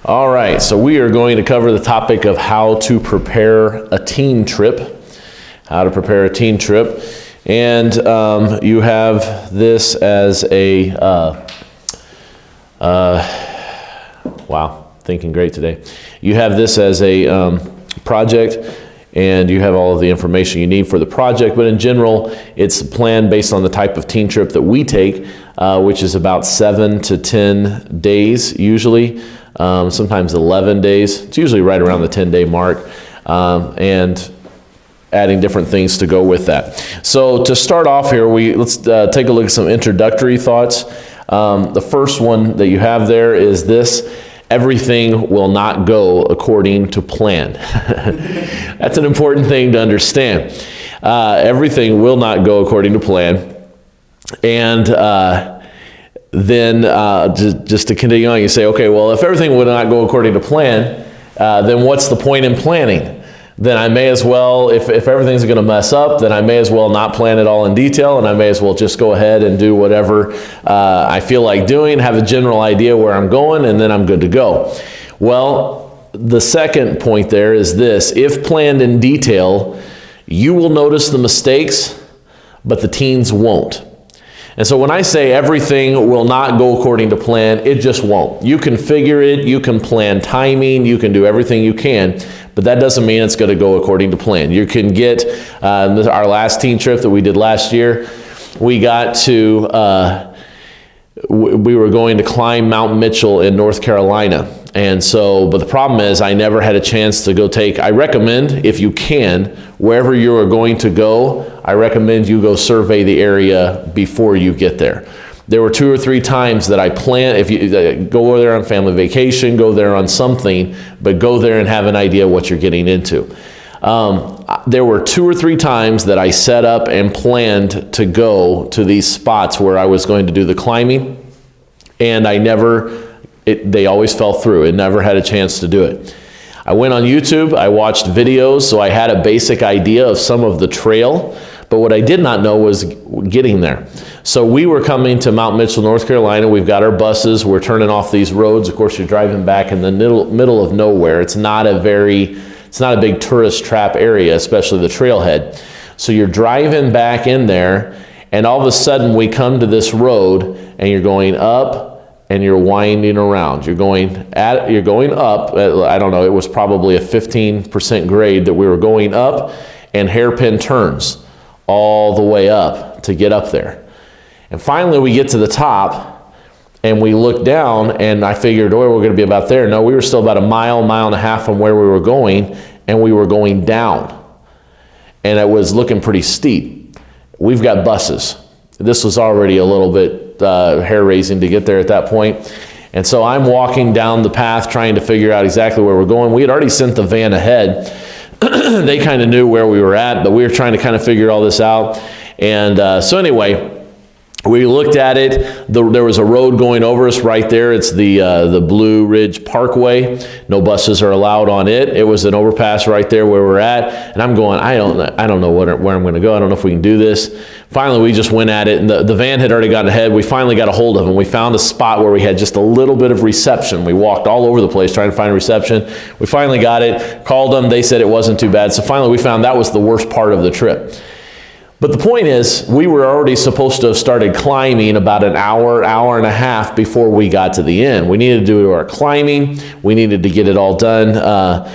All right, so we are going to cover the topic of how to prepare a teen trip. How to prepare a teen trip. And you have this as a, wow, thinking great today. You have this as a project, and you have all of the information you need for the project, but in general, it's planned based on the type of teen trip that we take, which is about 7 to 10 days usually, sometimes 11 days. It's usually right around the 10-day mark, and adding different things to go with that. So to start off here, let's take a look at some introductory thoughts. The first one that you have there is this: everything will not go according to plan. That's an important thing to understand. Everything will not go according to plan. And then just to continue on, you say, okay, well, if everything would not go according to plan, then what's the point in planning? Then I may as well, if everything's going to mess up, then I may as well not plan it all in detail, and I may as well just go ahead and do whatever I feel like doing, have a general idea where I'm going, and then I'm good to go. Well, the second point there is this: if planned in detail, you will notice the mistakes, but the teens won't. And so when I say everything will not go according to plan, it just won't. You can figure it, you can plan timing, you can do everything you can, but that doesn't mean it's going to go according to plan. You can get, our last teen trip that we did last year, we got to, we were going to climb Mount Mitchell in North Carolina. And so, but the problem is I never had a chance to go I recommend, if you can, wherever you are going to go, I recommend you go survey the area before you get there. There were 2 or 3 times that I planned, if you go there on family vacation, go there on something, but go there and have an idea what you're getting into. There were 2 or 3 times that I set up and planned to go to these spots where I was going to do the climbing, and they always fell through. It never had a chance to do it. I went on YouTube, I watched videos, so I had a basic idea of some of the trail, but what I did not know was getting there. So we were coming to Mount Mitchell, North Carolina. We've got our buses, we're turning off these roads. Of course, you're driving back in the middle of nowhere. It's not a big tourist trap area, especially the trailhead. So you're driving back in there, and all of a sudden we come to this road, and you're going up, and you're winding around. You're going up, I don't know, it was probably a 15% grade that we were going up, and hairpin turns all the way up to get up there. And finally we get to the top, and we look down, and I figured, oh, we're going to be about there. No, we were still about a mile and a half from where we were going, and we were going down. And it was looking pretty steep. We've got buses. This was already a little bit hair-raising to get there at that point. And so I'm walking down the path trying to figure out exactly where we're going. We had already sent the van ahead. They kind of knew where we were at, but we were trying to kind of figure all this out. And so anyway, we looked at it. There was a road going over us right there. It's the Blue Ridge Parkway. No buses are allowed on it. It was an overpass right there where we're at. And I'm going, I don't know where I'm going to go. I don't know if we can do this. Finally, we just went at it, and the van had already gotten ahead. We finally got a hold of them. We found a spot where we had just a little bit of reception. We walked all over the place trying to find reception. We finally got it, called them. They said it wasn't too bad. So finally, we found that was the worst part of the trip. But the point is, we were already supposed to have started climbing about an hour and a half before we got to the end. We needed to do our climbing. We needed to get it all done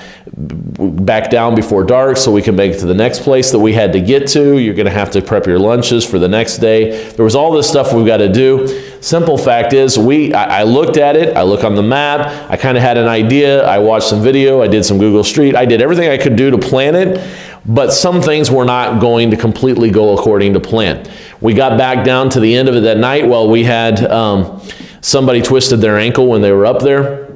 back down before dark so we can make it to the next place that we had to get to. You're going to have to prep your lunches for the next day. There was all this stuff we've got to do. Simple fact is, I looked at it. I looked on the map. I kind of had an idea. I watched some video. I did some Google Street. I did everything I could do to plan it. But some things were not going to completely go according to plan. We got back down to the end of it that night. Well, we had somebody twisted their ankle when they were up there.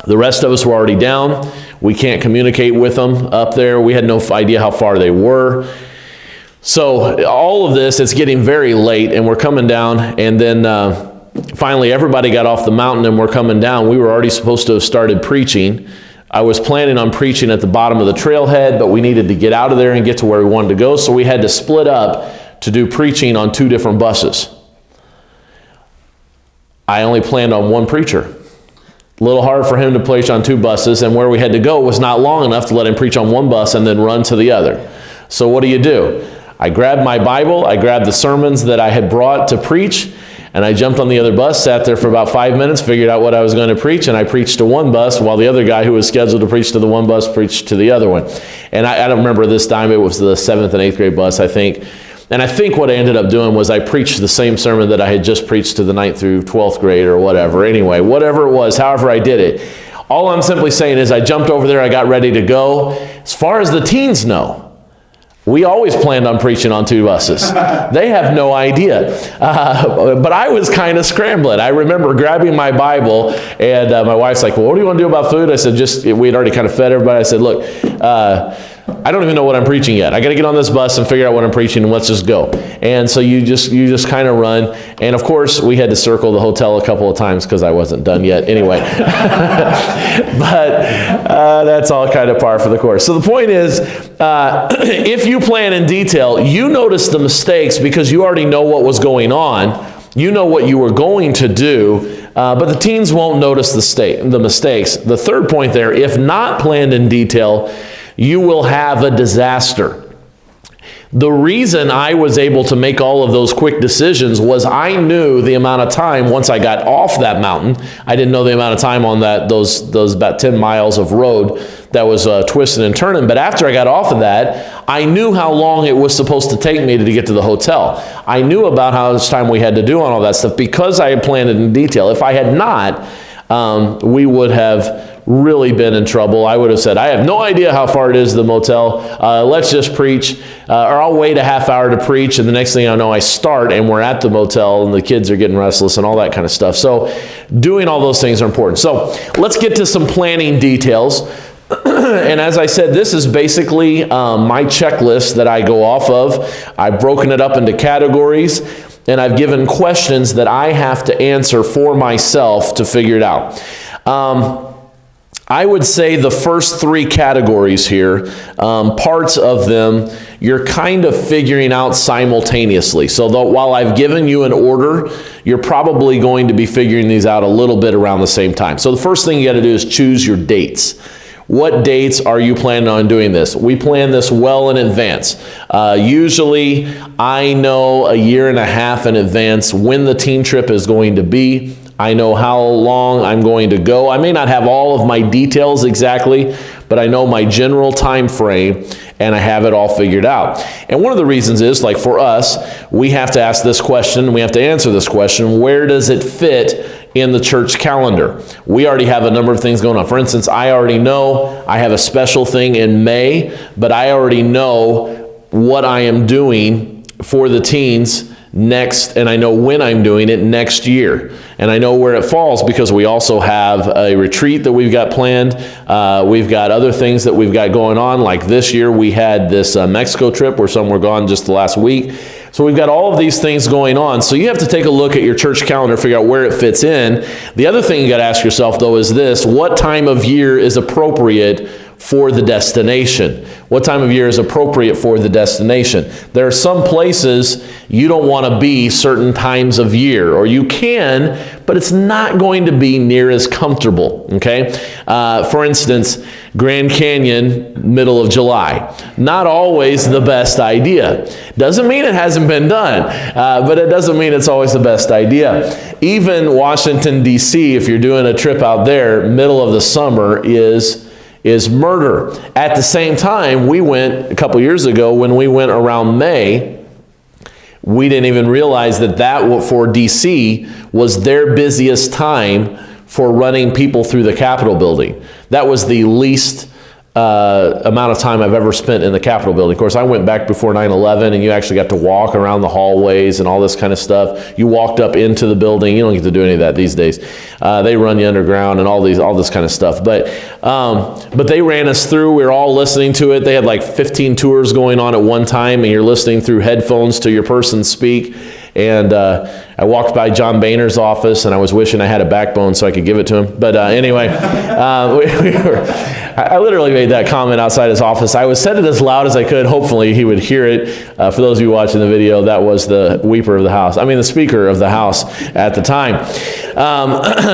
The rest of us were already down. We can't communicate with them up there. We had no idea how far they were. So all of this, it's getting very late, and we're coming down, and then finally everybody got off the mountain and we're coming down. We were already supposed to have started preaching. I was planning on preaching at the bottom of the trailhead, but we needed to get out of there and get to where we wanted to go, so we had to split up to do preaching on 2 different buses. I only planned on one preacher. A little hard for him to preach on 2 buses, and where we had to go was not long enough to let him preach on 1 bus and then run to the other. So what do? I grabbed my Bible, I grabbed the sermons that I had brought to preach, and I jumped on the other bus, sat there for about 5 minutes, figured out what I was going to preach, and I preached to 1 bus while the other guy who was scheduled to preach to the 1 bus preached to the other one. And I don't remember this time, it was the 7th and 8th grade bus, I think. And I think what I ended up doing was I preached the same sermon that I had just preached to the 9th through 12th grade or whatever. Anyway, whatever it was, however I did it. All I'm simply saying is I jumped over there, I got ready to go. As far as the teens know, we always planned on preaching on 2 buses. They have no idea. But I was kind of scrambling. I remember grabbing my Bible, and my wife's like, well, what do you want to do about food? I said, we had already kind of fed everybody. I said, look, I don't even know what I'm preaching yet. I got to get on this bus and figure out what I'm preaching, and let's just go. And so you just kind of run. And of course, we had to circle the hotel a couple of times because I wasn't done yet anyway. But that's all kind of par for the course. So the point is, if you plan in detail, you notice the mistakes because you already know what was going on. You know what you were going to do, but the teens won't notice the mistakes. The third point there, if not planned in detail, you will have a disaster. The reason I was able to make all of those quick decisions was I knew the amount of time once I got off that mountain. I didn't know the amount of time on those about 10 miles of road that was twisting and turning. But after I got off of that, I knew how long it was supposed to take me to get to the hotel. I knew about how much time we had to do on all that stuff because I had planned it in detail. If I had not, we would have really been in trouble. I would have said, I have no idea how far it is to the motel. Let's just preach, or I'll wait a half hour to preach, and the next thing I know, I start, and we're at the motel, and the kids are getting restless and all that kind of stuff. So doing all those things are important. So let's get to some planning details. And as I said, this is basically my checklist that I go off of. I've broken it up into categories, and I've given questions that I have to answer for myself to figure it out. I would say the first 3 categories here, parts of them, you're kind of figuring out simultaneously. So while I've given you an order, you're probably going to be figuring these out a little bit around the same time. So the first thing you got to do is choose your dates. What dates are you planning on doing this? We plan this well in advance. Usually, I know a year and a half in advance when the teen trip is going to be. I know how long I'm going to go. I may not have all of my details exactly, but I know my general time frame, and I have it all figured out. And one of the reasons is, like for us, we have to ask this question, we have to answer this question, where does it fit in the church calendar? We already have a number of things going on. For instance, I already know I have a special thing in May, but I already know what I am doing for the teens next, and I know when I'm doing it next year. And I know where it falls because we also have a retreat that we've got planned. We've got other things that we've got going on. Like this year, we had this Mexico trip where some were gone just the last week. So we've got all of these things going on. So you have to take a look at your church calendar, figure out where it fits in. The other thing you got to ask yourself, though, is this: what time of year is appropriate for the destination? What time of year is appropriate for the destination? There are some places you don't want to be certain times of year, or you can, but it's not going to be near as comfortable, okay? For instance, Grand Canyon, middle of July. Not always the best idea. Doesn't mean it hasn't been done, but it doesn't mean it's always the best idea. Even Washington, D.C., if you're doing a trip out there, middle of the summer is murder. At the same time, we went a couple years ago when we went around May. We didn't even realize that for D.C. was their busiest time for running people through the Capitol building. That was the least amount of time I've ever spent in the Capitol building. Of course, I went back before 9/11, and you actually got to walk around the hallways and all this kind of stuff. You walked up into the building. You don't get to do any of that these days. They run you underground and all this kind of stuff. But they ran us through. We were all listening to it. They had like 15 tours going on at one time, and you're listening through headphones to your person speak. And I walked by John Boehner's office, and I was wishing I had a backbone so I could give it to him. But anyway, I literally made that comment outside his office. I said it as loud as I could. Hopefully he would hear it. For those of you watching the video, that was the weeper of the house. I mean, the speaker of the house at the time.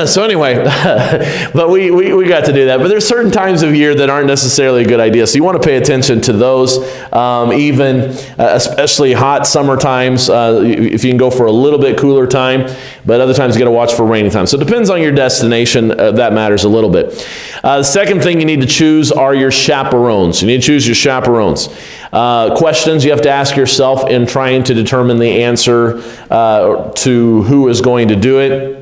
So anyway, but we got to do that. But there's certain times of year that aren't necessarily a good idea. So you want to pay attention to those, especially hot summer times, if you can go for a little bit cooler time, but other times you got to watch for rainy time. So it depends on your destination. That matters a little bit. The second thing you need to choose are your chaperones. You need to choose your chaperones. Questions you have to ask yourself in trying to determine the answer to who is going to do it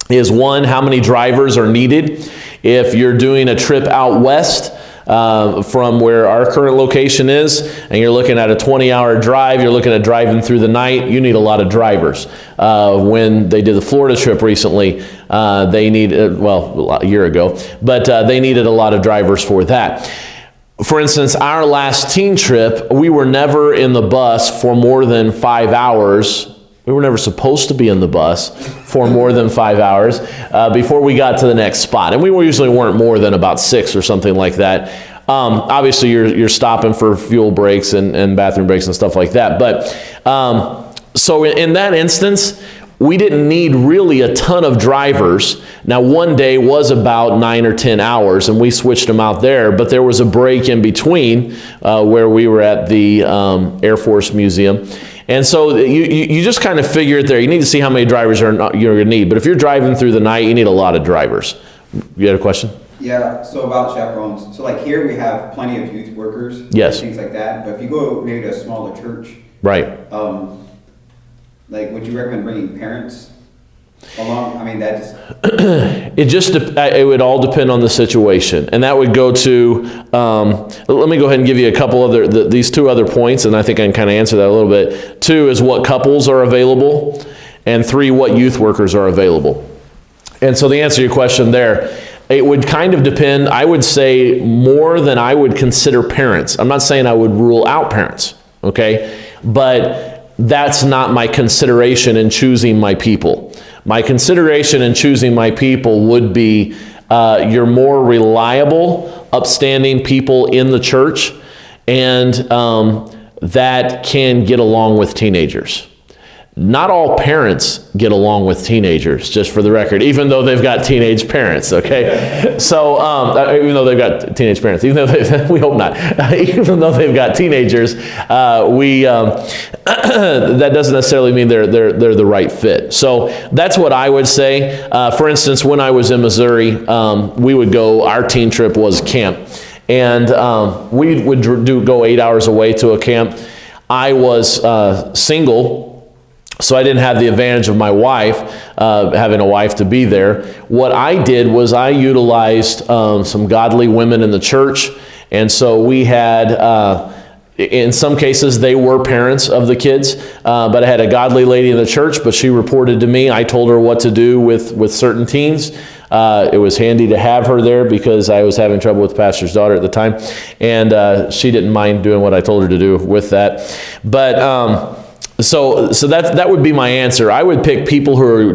is, one, how many drivers are needed? If you're doing a trip out west from where our current location is, and you're looking at a 20-hour drive, you're looking at driving through the night, you need a lot of drivers. When they did the Florida trip recently, they needed, well, a year ago, but they needed a lot of drivers for that. For instance, our last teen trip, we were never in the bus for more than 5 hours. We were never supposed to be in the bus for more than 5 hours before we got to the next spot. And we usually weren't more than about 6 or something like that. Obviously, you're stopping for fuel breaks and bathroom breaks and stuff like that. But so in that instance, we didn't need really a ton of drivers. Now, one day was about 9 or 10 hours, and we switched them out there, but there was a break in between where we were at the Air Force Museum. And so you just kind of figure it there. You need to see how many drivers you're going to need. But if you're driving through the night, you need a lot of drivers. You had a question? Yeah, so about chaperones. So like here we have plenty of youth workers. Yes. Things like that. But if you go maybe to a smaller church. Right. Like, would you recommend bringing parents along? I mean, that's... It would all depend on the situation. And that would go to, let me go ahead and give you a couple other, these two other points, and I think I can kind of answer that a little bit. 2 is what couples are available, and 3, what youth workers are available. And so the answer to your question there, it would kind of depend. I would say more than I would consider parents. I'm not saying I would rule out parents, okay? But that's not my consideration in choosing my people. My consideration in choosing my people would be your more reliable, upstanding people in the church, and that can get along with teenagers. Not all parents get along with teenagers, just for the record, even though they've got teenage parents, okay? So, even though they've got teenage parents, even though we hope not, even though they've got teenagers, that doesn't necessarily mean they're the right fit. So that's what I would say. For instance, when I was in Missouri, we would go, our teen trip was camp, and we would go 8 hours away to a camp. I was single, so I didn't have the advantage of my wife, having a wife to be there. What I did was I utilized some godly women in the church. And so we had, in some cases, they were parents of the kids. But I had a godly lady in the church, but she reported to me. I told her what to do with certain teens. It was handy to have her there because I was having trouble with the pastor's daughter at the time. And she didn't mind doing what I told her to do with that. But... So that would be my answer. I would pick people who are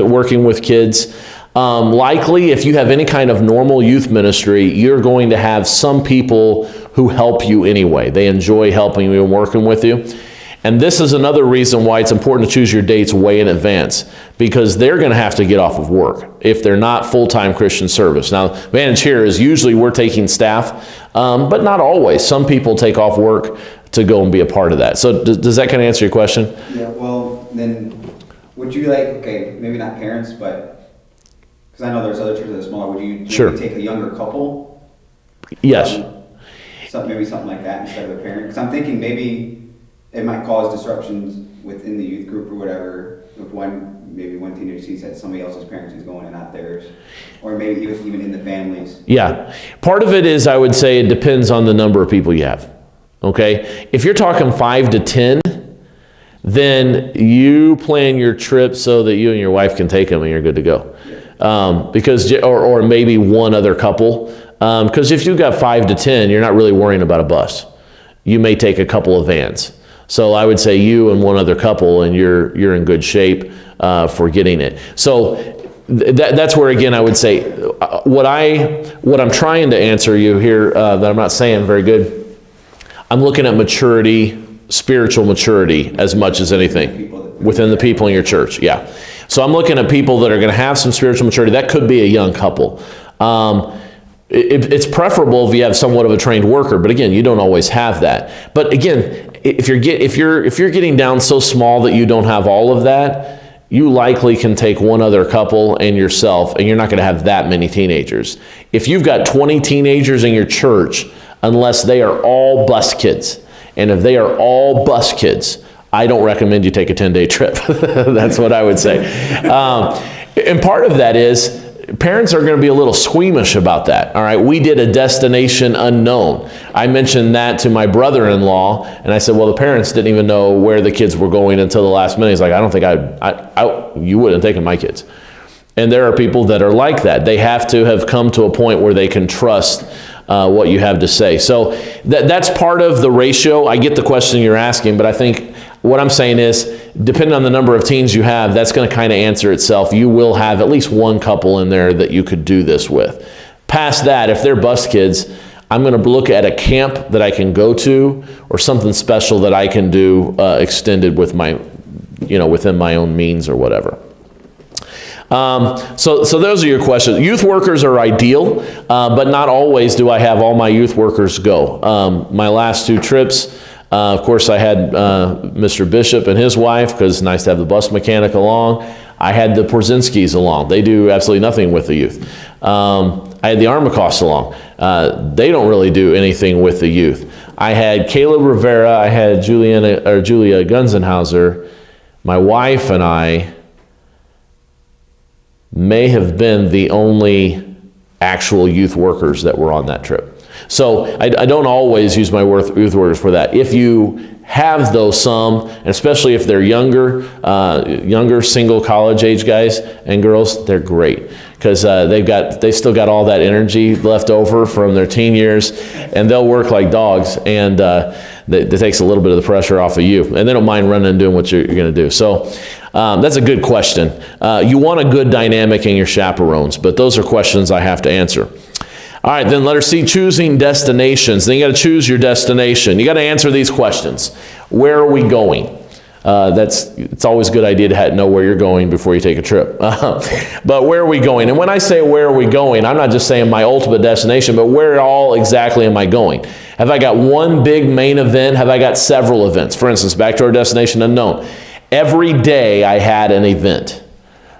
working with kids. Likely, if you have any kind of normal youth ministry, you're going to have some people who help you anyway. They enjoy helping you and working with you. And this is another reason why it's important to choose your dates way in advance, because they're going to have to get off of work if they're not full-time Christian service. Now, the advantage here is usually we're taking staff, but not always. Some people take off work to go and be a part of that. So does that kind of answer your question? Yeah, well, then would you okay, maybe not parents, but because I know there's other churches that are smaller, would you Sure. take a younger couple? Yes. Maybe something like that instead of a parent? Because I'm thinking maybe it might cause disruptions within the youth group or whatever. If maybe one teenager sees that somebody else's parents is going and not theirs. Or maybe even in the families. Yeah. Part of it is, I would say, it depends on the number of people you have. Okay, if you're talking 5 to 10, then you plan your trip so that you and your wife can take them and you're good to go. Because or maybe one other couple. Because if you've got 5 to 10, you're not really worrying about a bus. You may take a couple of vans. So I would say you and one other couple, and you're in good shape. for getting it. So that's where, again, I would say what I'm trying to answer you here that I'm not saying very good. I'm looking at maturity, spiritual maturity, as much as anything within the people in your church. Yeah. So I'm looking at people that are going to have some spiritual maturity. That could be a young couple. It's preferable if you have somewhat of a trained worker, but again, you don't always have that. But again, if you're getting down so small that you don't have all of that, you likely can take one other couple and yourself, and you're not going to have that many teenagers. If you've got 20 teenagers in your church, unless they are all bus kids, and if they are all bus kids, I don't recommend you take a 10-day trip. That's what I would say. And part of that is, parents are going to be a little squeamish about that. All right, we did a destination unknown. I mentioned that to my brother-in-law, and I said, well, the parents didn't even know where the kids were going until the last minute. He's like, I don't think you wouldn't have taken my kids. And there are people that are like that. They have to have come to a point where they can trust what you have to say. So that's part of the ratio. I get the question you're asking, but I think what I'm saying is, depending on the number of teens you have, that's going to kind of answer itself. You will have at least one couple in there that you could do this with. Past that, if they're bus kids, I'm going to look at a camp that I can go to, or something special that I can do extended with my, within my own means or whatever. So those are your questions. Youth workers are ideal, but not always do I have all my youth workers go. My last 2 trips, of course, I had Mr. Bishop and his wife, because it's nice to have the bus mechanic along. I had the Porzinskis along. They do absolutely nothing with the youth. I had the Armacosts along. They don't really do anything with the youth. I had Caleb Rivera. I had Julia Gunzenhauser. My wife and I may have been the only actual youth workers that were on that trip. So I don't always use my youth workers for that. If you have those some, and especially if they're younger single college age guys and girls, they're great, because they still got all that energy left over from their teen years, and they'll work like dogs, and that takes a little bit of the pressure off of you, and they don't mind running and doing what you're going to do. So that's a good question. You want a good dynamic in your chaperones, but those are questions I have to answer. All right, then letter C, choosing destinations. Then you got to choose your destination. You got to answer these questions. Where are we going? It's always a good idea to know where you're going before you take a trip. But where are we going? And when I say where are we going, I'm not just saying my ultimate destination, but where all exactly am I going? Have I got one big main event? Have I got several events? For instance, back to our destination unknown. Every day I had an event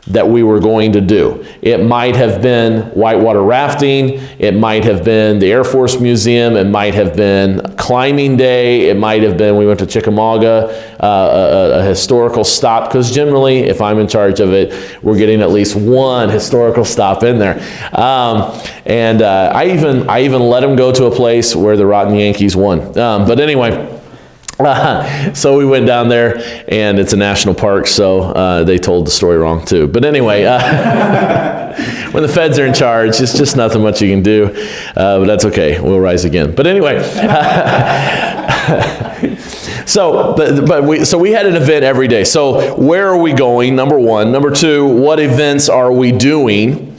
that we were going to do. It might have been whitewater rafting, it might have been the Air Force Museum, it might have been climbing day, it might have been we went to Chickamauga, a historical stop, because generally, if I'm in charge of it, we're getting at least one historical stop in there. And I even let them go to a place where the Rotten Yankees won. But anyway, so we went down there, and it's a national park, so they told the story wrong too. But anyway, when the feds are in charge, it's just nothing much you can do, but that's okay. We'll rise again. But anyway, so we had an event every day. So where are we going? Number one. Number two, what events are we doing?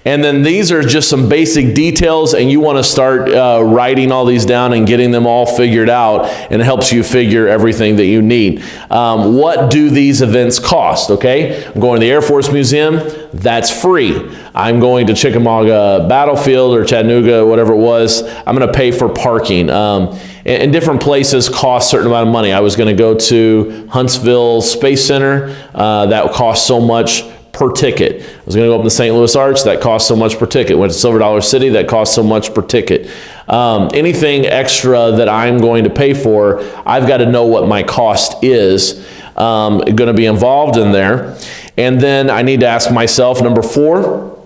And then these are just some basic details, and you want to start writing all these down and getting them all figured out, and it helps you figure everything that you need. What do these events cost? Okay, I'm going to the Air Force Museum. That's free. I'm going to Chickamauga Battlefield or Chattanooga, whatever it was. I'm going to pay for parking. And different places cost a certain amount of money. I was going to go to Huntsville Space Center. That cost so much per ticket. I was going to go up in the St. Louis Arch, that cost so much per ticket. Went to Silver Dollar City, that cost so much per ticket. Anything extra that I'm going to pay for, I've got to know what my cost is going to be involved in there. And then I need to ask myself, number 4,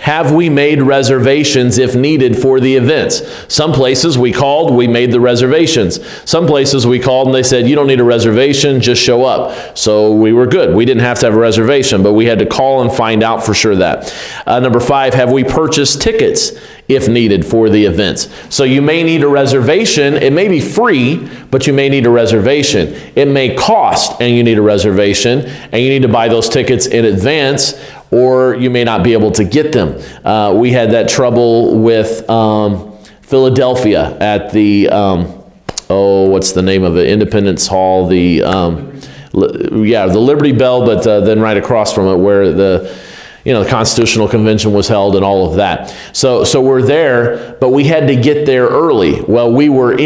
Have we made reservations if needed for the events? Some places we called, we made the reservations. Some places we called and they said, you don't need a reservation, just show up. So we were good. We didn't have to have a reservation, but we had to call and find out for sure that. Number 5, have we purchased tickets if needed for the events? So you may need a reservation. It may be free, but you may need a reservation. It may cost and you need a reservation, and you need to buy those tickets in advance, or you may not be able to get them. We had that trouble with Philadelphia at the, what's the name of it? Independence Hall, the Liberty Bell, but then right across from it where the Constitutional Convention was held and all of that. So we're there, but we had to get there early. Well, we were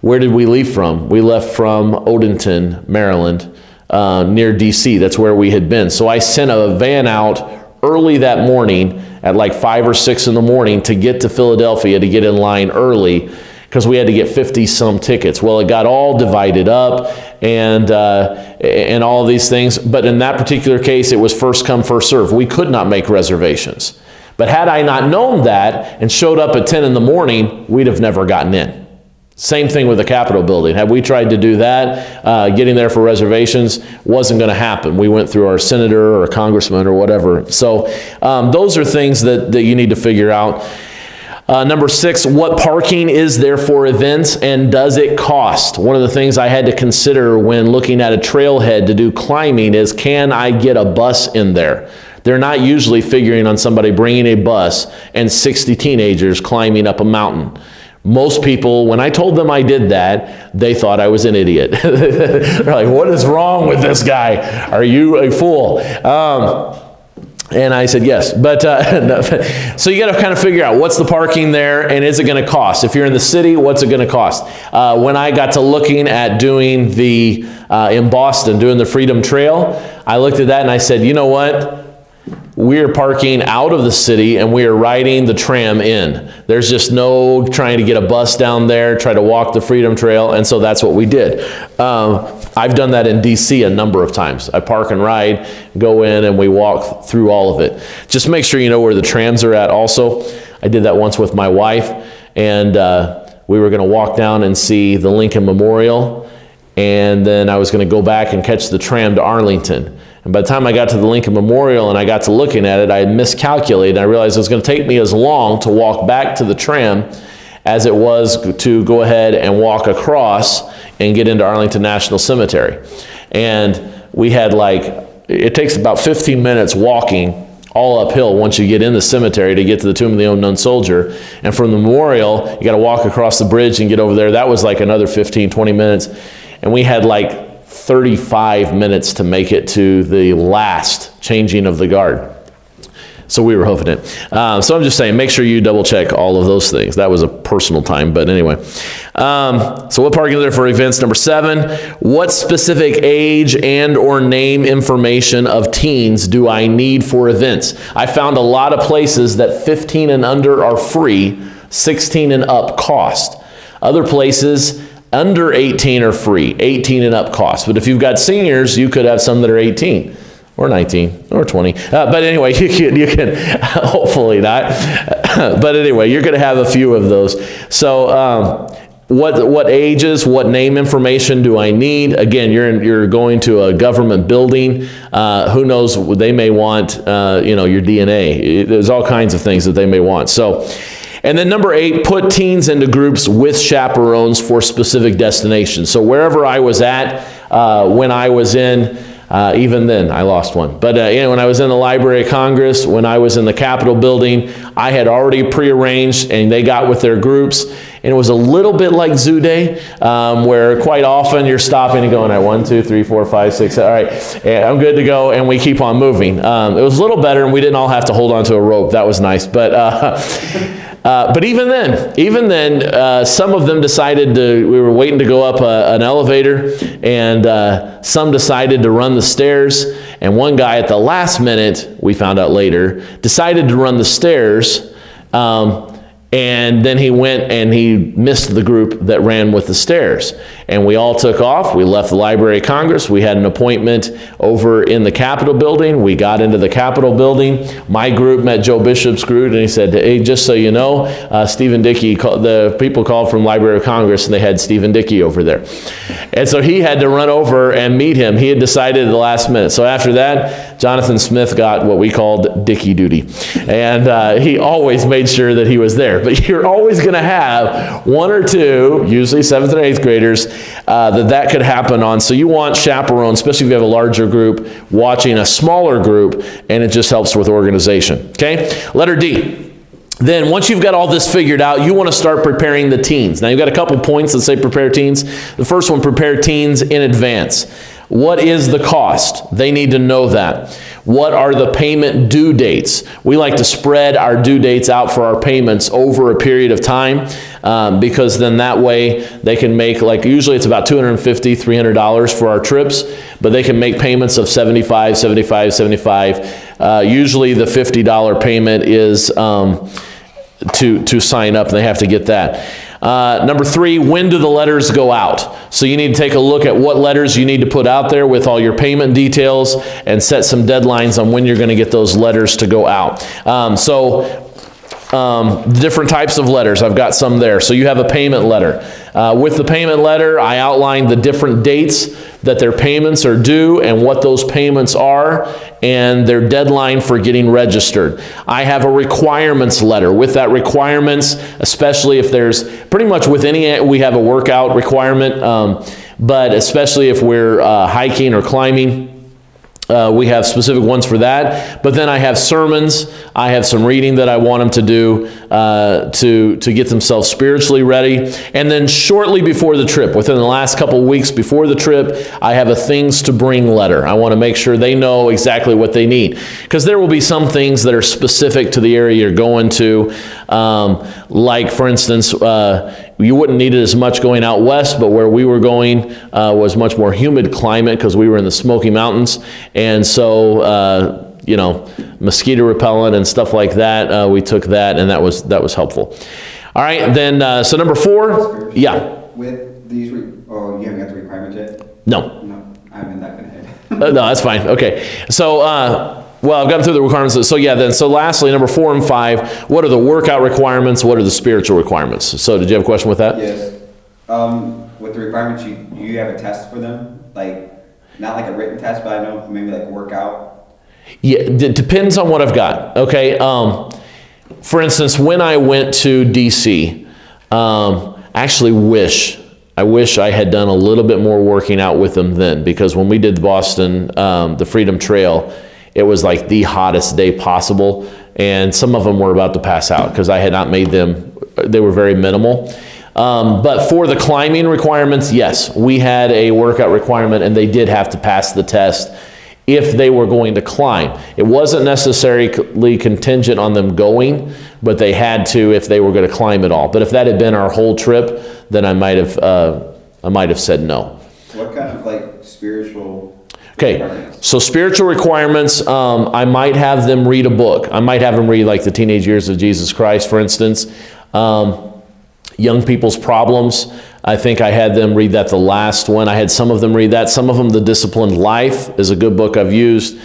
where did we leave from? We left from Odenton, Maryland, near D.C. That's where we had been. So I sent a van out early that morning at like 5 or 6 in the morning to get to Philadelphia to get in line early, because we had to get 50-some tickets. Well, it got all divided up and all these things. But in that particular case, it was first come, first serve. We could not make reservations. But had I not known that and showed up at 10 in the morning, we'd have never gotten in. Same thing with the Capitol building. Had we tried to do that, getting there for reservations wasn't going to happen. We went through our senator or congressman or whatever. So those are things that you need to figure out. Number 6, what parking is there for events, and does it cost? One of the things I had to consider when looking at a trailhead to do climbing is, can I get a bus in there? They're not usually figuring on somebody bringing a bus and 60 teenagers climbing up a mountain. Most people, when I told them I did that, they thought I was an idiot. They're like, what is wrong with this guy? Are you a fool? And I said, yes. But so you got to kind of figure out what's the parking there and is it going to cost? If you're in the city, what's it going to cost? When I got to looking at doing in Boston, doing the Freedom Trail, I looked at that and I said, you know what? We're parking out of the city and we are riding the tram in. There's just no trying to get a bus down there, try to walk the Freedom Trail, and so that's what we did. I've done that in D.C. a number of times. I park and ride, go in, and we walk through all of it. Just make sure you know where the trams are at also. I did that once with my wife, and we were going to walk down and see the Lincoln Memorial, and then I was going to go back and catch the tram to Arlington. And by the time I got to the Lincoln Memorial and I got to looking at it, I had miscalculated. I realized it was going to take me as long to walk back to the tram as it was to go ahead and walk across and get into Arlington National Cemetery. And we had it takes about 15 minutes walking all uphill once you get in the cemetery to get to the Tomb of the Unknown Soldier. And from the memorial, you got to walk across the bridge and get over there. That was another 15, 20 minutes. And we had 35 minutes to make it to the last changing of the guard. So we were hoofing it. So I'm just saying, make sure you double check all of those things. That was a personal time, but anyway. So what parking is there for events? Number 7, what specific age and or name information of teens do I need for events? I found a lot of places that 15 and under are free, 16 and up cost. Other places, under 18 are free, 18 and up cost. But if you've got seniors, you could have some that are 18 or 19 or 20. But anyway, you can hopefully not. But anyway, you're going to have a few of those. So what ages, what name information do I need? Again, you're going to a government building. Who knows? They may want your DNA. There's all kinds of things that they may want. So. And then number 8, put teens into groups with chaperones for specific destinations. So wherever I was at, when I was in, even then I lost one. But when I was in the Library of Congress, when I was in the Capitol building, I had already prearranged and they got with their groups. And it was a little bit like Zoo Day, where quite often you're stopping and going, all right, 1, 2, 3, 4, 5, 6, all right, I'm good to go, and we keep on moving. It was a little better, and we didn't all have to hold on to a rope. That was nice. But even then, some of them decided we were waiting to go up an elevator, and some decided to run the stairs, and one guy at the last minute, we found out later, decided to run the stairs, And then he went and he missed the group that ran with the stairs. And we all took off. We left the Library of Congress. We had an appointment over in the Capitol building. We got into the Capitol building. My group met Joe Bishop's group, and he said, hey, just so you know, Stephen Dickey, the people called from Library of Congress, and they had Stephen Dickey over there. And so he had to run over and meet him. He had decided at the last minute. So after that, Jonathan Smith got what we called Dickey duty. And he always made sure that he was there. But you're always going to have one or two, usually 7th and 8th graders, that could happen on. So you want chaperones, especially if you have a larger group, watching a smaller group, and it just helps with organization. Okay? Letter D. Then once you've got all this figured out, you want to start preparing the teens. Now you've got a couple points that say prepare teens. The first one, prepare teens in advance. What is the cost? They need to know that. What are the payment due dates? We like to spread our due dates out for our payments over a period of time because then that way they can make, like usually it's about $250, $300 for our trips, but they can make payments of $75, $75. Usually the $50 payment is to sign up, and they have to get that. Number 3, when do the letters go out? So you need to take a look at what letters you need to put out there with all your payment details and set some deadlines on when you're going to get those letters to go out. Different types of letters, I've got some there. So you have a payment letter. With the payment letter, I outlined the different dates that their payments are due and what those payments are and their deadline for getting registered. I have a requirements letter. With that requirements, especially if there's, pretty much with any, we have a workout requirement, but especially if we're hiking or climbing, we have specific ones for that. But then I have sermons. I have some reading that I want them to do to get themselves spiritually ready. And then shortly before the trip, within the last couple weeks before the trip, I have a things to bring letter. I want to make sure they know exactly what they need. Because there will be some things that are specific to the area you're going to. Like, for instance, you wouldn't need it as much going out west, but where we were going was much more humid climate because we were in the Smoky Mountains. And so, mosquito repellent and stuff like that, we took that, and that was helpful. All right, then, so number 4, yeah. With these, you haven't got the requirements yet? No. No, I'm in that ahead. No, that's fine. Okay. So, well, I've gotten through the requirements. So yeah, then, so lastly, number 4 and 5, what are the workout requirements? What are the spiritual requirements? So did you have a question with that? Yes. With the requirements, you have a test for them? Like, not like a written test, but I know maybe like workout? Yeah, it depends on what I've got. Okay. For instance, when I went to DC, I wish I had done a little bit more working out with them then, because when we did Boston, the Freedom Trail, it was like the hottest day possible, and some of them were about to pass out because I had not made them, they were very minimal. But for the climbing requirements, yes, we had a workout requirement, and they did have to pass the test if they were going to climb. It wasn't necessarily contingent on them going, but they had to if they were going to climb at all. But if that had been our whole trip, then I might have said no. What kind of like spiritual? Okay, so spiritual requirements, I might have them read a book. I might have them read like the Teenage Years of Jesus Christ, for instance. Young People's Problems, I think I had them read that the last one. I had some of them read that. Some of them, The Disciplined Life is a good book I've used.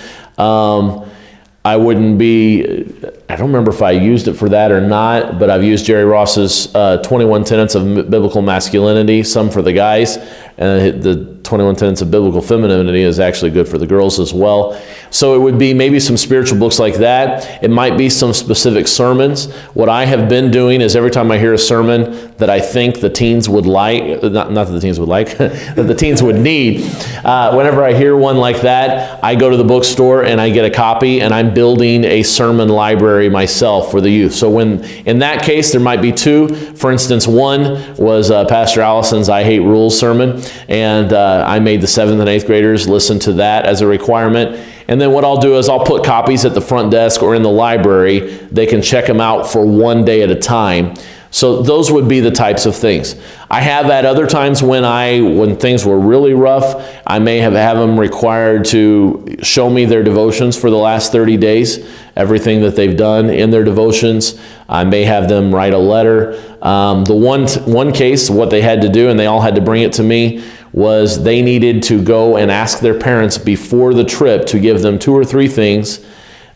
I don't remember if I used it for that or not, but I've used Jerry Ross's 21 Tenets of Biblical Masculinity, some for the guys, and the 21 Tenets of Biblical Femininity is actually good for the girls as well. So it would be maybe some spiritual books like that. It might be some specific sermons. What I have been doing is every time I hear a sermon that I think the teens would like, not that the teens would like, that the teens would need, whenever I hear one like that, I go to the bookstore and I get a copy, and I'm building a sermon library myself for the youth. So when, in that case, there might be 2. For instance, one was Pastor Allison's I Hate Rules sermon, and I made the 7th and 8th graders listen to that as a requirement. And then what I'll do is I'll put copies at the front desk or in the library. They can check them out for one day at a time. So those would be the types of things. I have at other times when things were really rough, I may have them required to show me their devotions for the last 30 days, everything that they've done in their devotions. I may have them write a letter. The one case, what they had to do, and they all had to bring it to me, was they needed to go and ask their parents before the trip to give them 2 or 3 things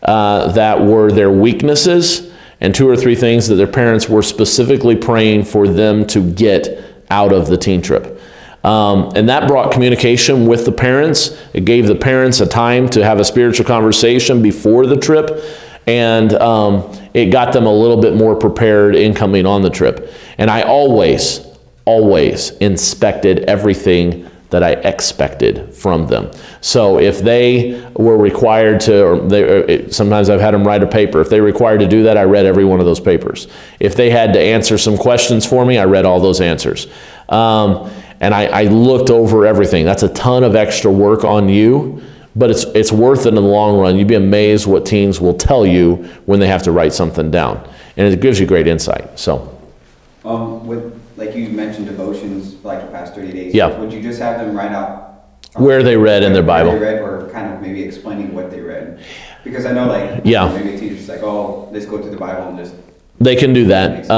that were their weaknesses, and 2 or 3 things that their parents were specifically praying for them to get out of the teen trip. And that brought communication with the parents. It gave the parents a time to have a spiritual conversation before the trip, and it got them a little bit more prepared in coming on the trip. And I always inspected everything that I expected from them. So if they were required to, sometimes I've had them write a paper. If they were required to do that, I read every one of those papers. If they had to answer some questions for me, I read all those answers. And I looked over everything. That's a ton of extra work on you, but it's worth it in the long run. You'd be amazed what teens will tell you when they have to write something down. And it gives you great insight. So, like you mentioned devotions for like the past 30 days. Yeah. Would you just have them write out where they read in their Bible? Where they read, or kind of maybe explaining what they read? Because I know maybe a teacher's like, oh, let's go to the Bible and just... They can do that.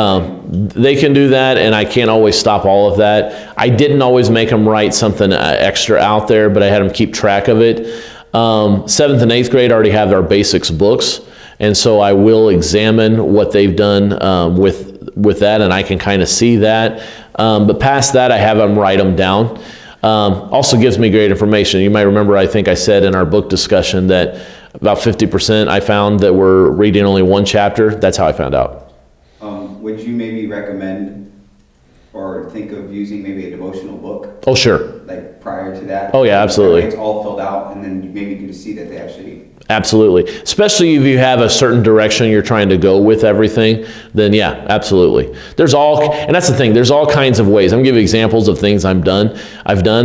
They can do that, and I can't always stop all of that. I didn't always make them write something extra out there, but I had them keep track of it. 7th and 8th grade already have our basics books, and so I will examine what they've done with that, and I can kind of see that. But past that, I have them write them down. Also gives me great information. You might remember, I think I said in our book discussion that about 50% I found that were reading only 1 chapter. That's how I found out. Would you maybe recommend or think of using maybe a devotional book? Oh, sure. Like prior to that? Oh, yeah, absolutely. It's all filled out, and then maybe you can just see that they actually... Absolutely. Especially if you have a certain direction you're trying to go with everything, then yeah, absolutely. And that's the thing, there's all kinds of ways. I'm giving examples of things I've done.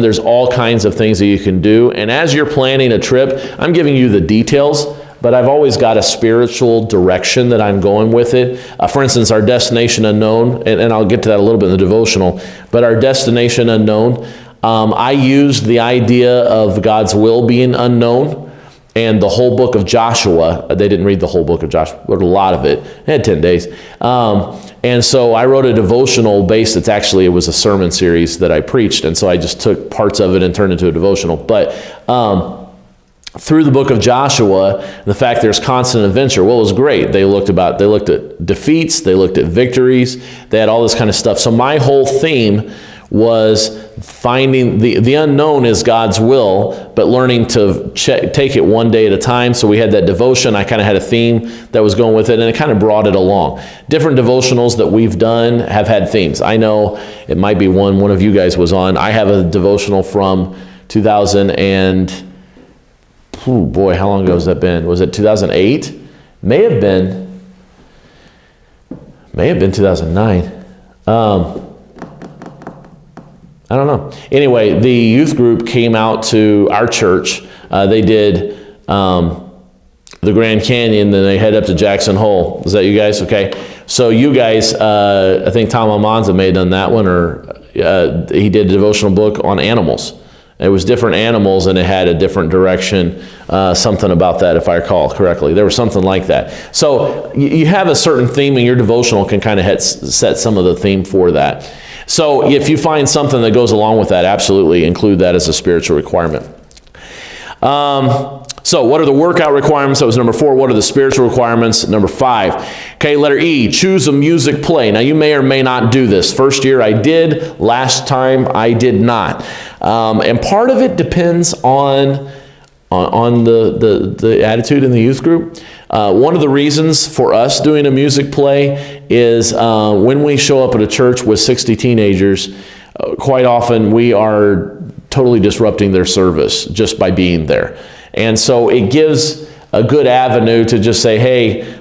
There's all kinds of things that you can do. And as you're planning a trip, I'm giving you the details, but I've always got a spiritual direction that I'm going with it. For instance, our destination unknown, and I'll get to that a little bit in the devotional, but our destination unknown, I used the idea of God's will being unknown. And the whole book of Joshua, they didn't read the whole book of Joshua, wrote a lot of it. It had 10 days. And so I wrote a devotional based, it was a sermon series that I preached. And so I just took parts of it and turned it into a devotional. But through the book of Joshua, the fact there's constant adventure, well, it was great. They looked at defeats, they looked at victories, they had all this kind of stuff. So my whole theme was finding the unknown is God's will, but learning to take it one day at a time. So we had that devotion. I kind of had a theme that was going with it, and it kind of brought it along. Different devotionals that we've done have had themes. I know it might be one of you guys was on. I have a devotional from 2000 and, how long ago has that been? Was it 2008? May have been 2009. I don't know. Anyway, the youth group came out to our church. They did the Grand Canyon, then they head up to Jackson Hole. Is that you guys? Okay. So you guys, I think Tom Almanza may have done that one, or he did a devotional book on animals. It was different animals, and it had a different direction, something about that, if I recall correctly. There was something like that. So you have a certain theme, and your devotional can kind of set some of the theme for that. So if you find something that goes along with that, absolutely include that as a spiritual requirement. So what are the workout requirements? That was number 4. What are the spiritual requirements? Number 5. Okay, letter E, choose a music play. Now you may or may not do this. First year I did, last time I did not. And part of it depends on the attitude in the youth group. One of the reasons for us doing a music play is when we show up at a church with 60 teenagers, quite often we are totally disrupting their service just by being there. And so it gives a good avenue to just say, hey,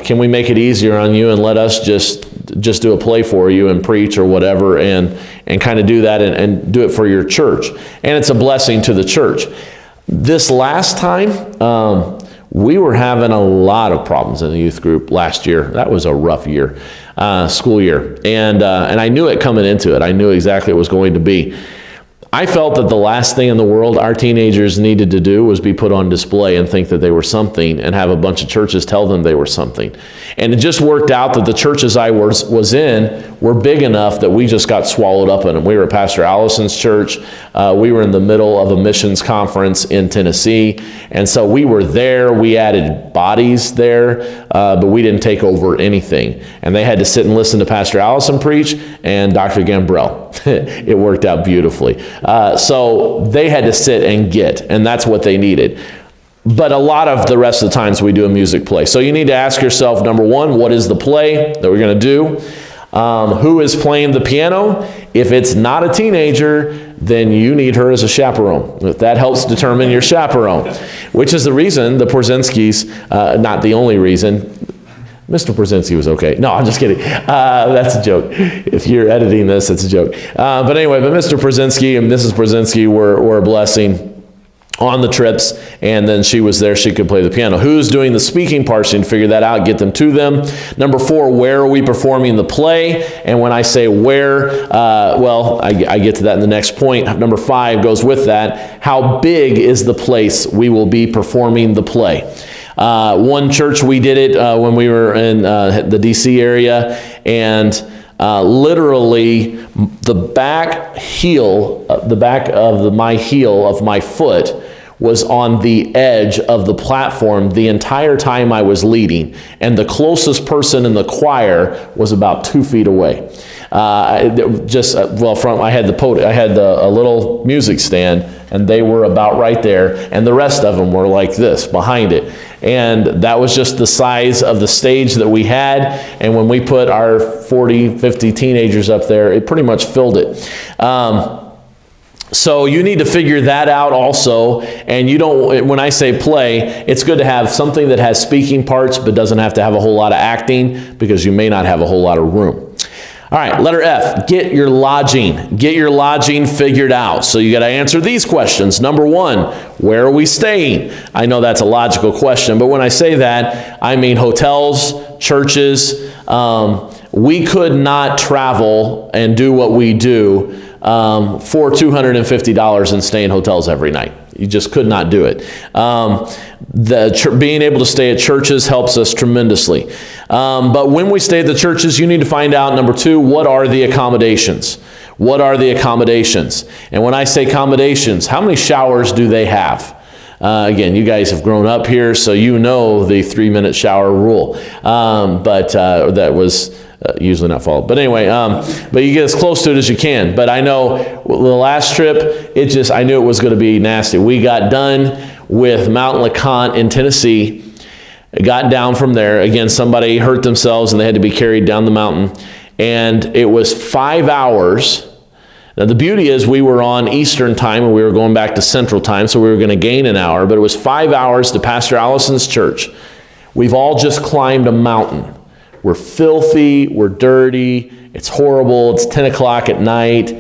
can we make it easier on you and let us just do a play for you and preach or whatever, and kind of do that and do it for your church. And it's a blessing to the church. This last time, we were having a lot of problems in the youth group last year. That was a rough year. school year. And I knew it coming into it. I knew exactly what it was going to be. I felt that the last thing in the world our teenagers needed to do was be put on display and think that they were something and have a bunch of churches tell them they were something. And it just worked out that the churches I was in were big enough that we just got swallowed up in them. We were at Pastor Allison's church. We were in the middle of a missions conference in Tennessee. And so we were there. We added bodies there, but we didn't take over anything. And they had to sit and listen to Pastor Allison preach and Dr. Gambrell. It worked out beautifully. So they had to sit and get, and that's what they needed. But a lot of the rest of the times we do a music play. So you need to ask yourself, number one, what is the play that we're going to do? Who is playing the piano? If it's not a teenager, then you need her as a chaperone. That helps determine your chaperone, which is the reason the Porzinskis, not the only reason. Mr. Porzinski was okay. No, I'm just kidding. That's a joke. If you're editing this, it's a joke. But anyway, Mr. Porzinski and Mrs. Porzinski were a blessing on the trips, and then she was there. She could play the piano. Who's doing the speaking parts? You can figure that out, get them to them. Number 4, where are we performing the play? And when I say where, I get to that in the next point. Number 5 goes with that. How big is the place we will be performing the play? One church, we did it when we were in the DC area, and literally the back of my heel of my foot was on the edge of the platform the entire time I was leading, and the closest person in the choir was about 2 feet away. I had the podium, I had a little music stand, and they were about right there, and the rest of them were like this behind it. And that was just the size of the stage that we had, and when we put our 40, 50 teenagers up there, it pretty much filled it. So you need to figure that out also, and you don't, when I say play, it's good to have something that has speaking parts but doesn't have to have a whole lot of acting, because you may not have a whole lot of room. All right, letter F, get your lodging. Get your lodging figured out. So you got to answer these questions. Number 1, where are we staying? I know that's a logical question, but when I say that, I mean hotels, churches. We could not travel and do what we do for $250 and stay in hotels every night. You just could not do it. Being able to stay at churches helps us tremendously. But when we stay at the churches, you need to find out, number 2, what are the accommodations? What are the accommodations? And when I say accommodations, how many showers do they have? Again, you guys have grown up here, so you know the 3-minute shower rule. But that was usually not followed. But anyway, but you get as close to it as you can. But I know the last trip, I knew it was going to be nasty. We got done with Mount LeConte in Tennessee, got down from there. Again, somebody hurt themselves and they had to be carried down the mountain. And it was 5 hours. Now, the beauty is we were on Eastern time and we were going back to Central time, so we were going to gain an hour. But it was 5 hours to Pastor Allison's church. We've all just climbed a mountain. We're filthy, we're dirty, it's horrible, it's 10 o'clock at night,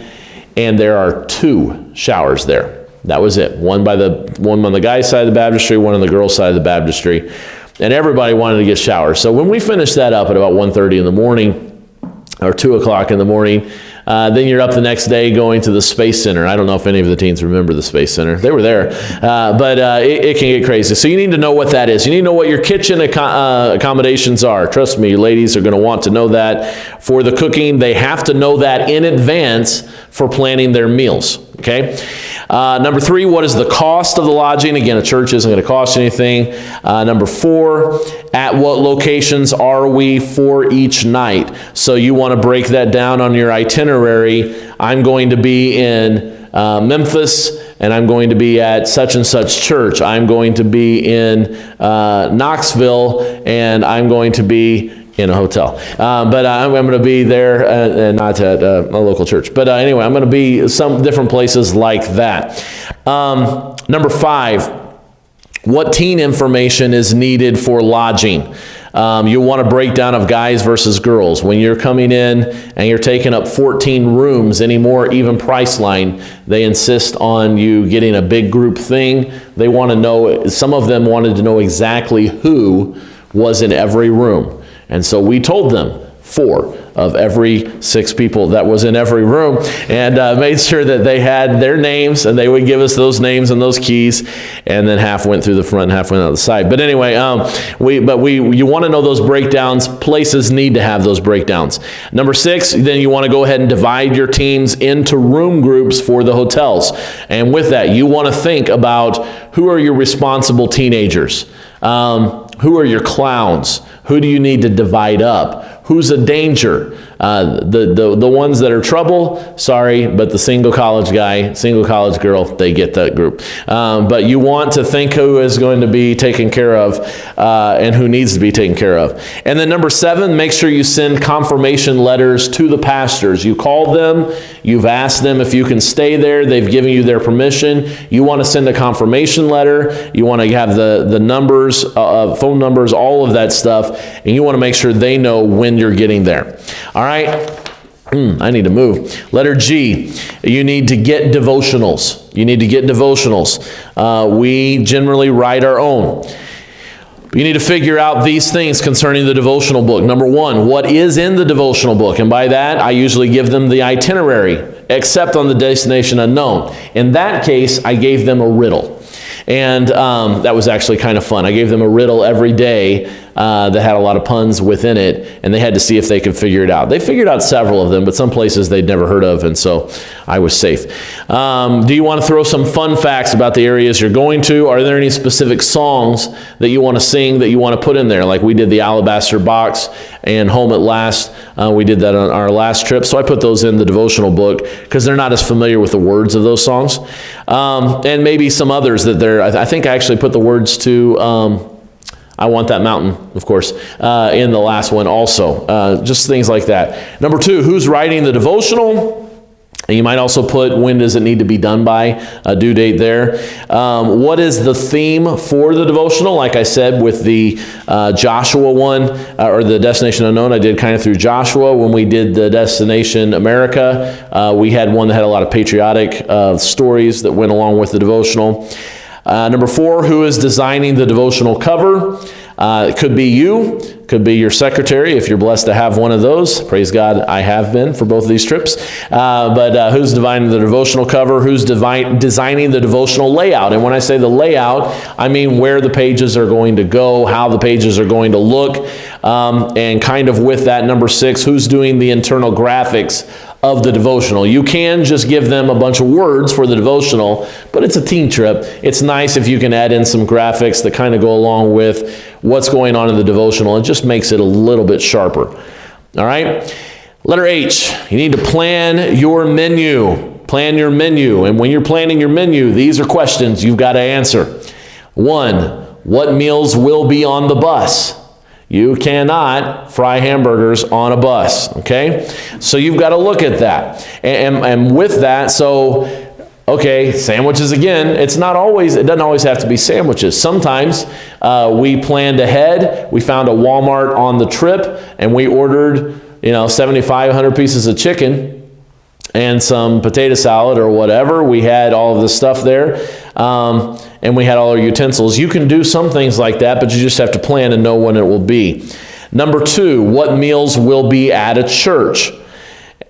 and there are 2 showers there. That was it. One on the guy's side of the baptistry, one on the girl's side of the baptistry. And everybody wanted to get showers. So when we finished that up at about 1:30 in the morning, or 2 o'clock in the morning, then you're up the next day going to the Space Center. I don't know if any of the teens remember the Space Center. They were there. But it can get crazy. So you need to know what that is. You need to know what your kitchen accommodations are. Trust me, ladies are going to want to know that. For the cooking, they have to know that in advance for planning their meals. Okay? Number 3, what is the cost of the lodging? Again, a church isn't going to cost you anything. Number 4, at what locations are we for each night? So you want to break that down on your itinerary. I'm going to be in Memphis, and I'm going to be at such and such church. I'm going to be in Knoxville, and I'm going to be in a hotel. But I'm going to be there, and not at a local church. But anyway, I'm going to be some different places like that. Number 5, what teen information is needed for lodging? You want a breakdown of guys versus girls. When you're coming in and you're taking up 14 rooms anymore, even Priceline, they insist on you getting a big group thing. They want to know, some of them wanted to know exactly who was in every room. And so we told them 4 of every 6 people that was in every room, and made sure that they had their names, and they would give us those names and those keys, and then half went through the front and half went out the side. But anyway, you want to know those breakdowns. Places need to have those breakdowns. Number 6, then you want to go ahead and divide your teams into room groups for the hotels. And with that, you want to think about who are your responsible teenagers, who are your clowns, who do you need to divide up, who's a danger. The ones that are trouble, sorry, but the single college guy, single college girl, they get that group. But you want to think who is going to be taken care of and who needs to be taken care of. And then number 7, make sure you send confirmation letters to the pastors. You called them, you've asked them if you can stay there, they've given you their permission. You want to send a confirmation letter, you want to have the numbers, phone numbers, all of that stuff, and you want to make sure they know when you're getting there. All right, I need to move. Letter G, you need to get devotionals. You need to get devotionals. We generally write our own. You need to figure out these things concerning the devotional book. Number 1, what is in the devotional book? And by that, I usually give them the itinerary, except on the destination unknown. In that case, I gave them a riddle. And that was actually kind of fun. I gave them a riddle every day that had a lot of puns within it, and they had to see if they could figure it out. They figured out several of them, but some places they'd never heard of, and so I was safe. Do you want to throw some fun facts about the areas you're going to? Are there any specific songs that you want to sing that you want to put in there? Like we did the Alabaster Box and Home at Last. We did that on our last trip, so I put those in the devotional book because they're not as familiar with the words of those songs. And maybe some others that I think I actually put the words to I Want That Mountain, of course, in the last one also. Just things like that. Number 2, who's writing the devotional? And you might also put when does it need to be done by, a due date there. What is the theme for the devotional? Like I said, with the Joshua one, or the Destination Unknown, I did kind of through Joshua. When we did the Destination America, we had one that had a lot of patriotic stories that went along with the devotional. Number 4, who is designing the devotional cover? It could be you, could be your secretary if you're blessed to have one of those. Praise God, I have been for both of these trips. But who's designing the devotional cover? Who's designing the devotional layout? And when I say the layout, I mean where the pages are going to go, how the pages are going to look, and kind of with that, number 6, who's doing the internal graphics of the devotional. You can just give them a bunch of words for the devotional, but it's a teen trip. It's nice if you can add in some graphics that kind of go along with what's going on in the devotional. It just makes it a little bit sharper. All right? Letter H, you need to plan your menu. Plan your menu. And when you're planning your menu, these are questions you've got to answer. 1, what meals will be on the bus? You cannot fry hamburgers on a bus, okay? So you've got to look at that. And with that, so, okay, sandwiches again. It doesn't always have to be sandwiches. Sometimes we planned ahead. We found a Walmart on the trip, and we ordered, 75, 100 pieces of chicken and some potato salad or whatever. We had all of the stuff there, and we had all our utensils. You can do some things like that, but you just have to plan and know when it will be. Number 2, what meals will be at a church?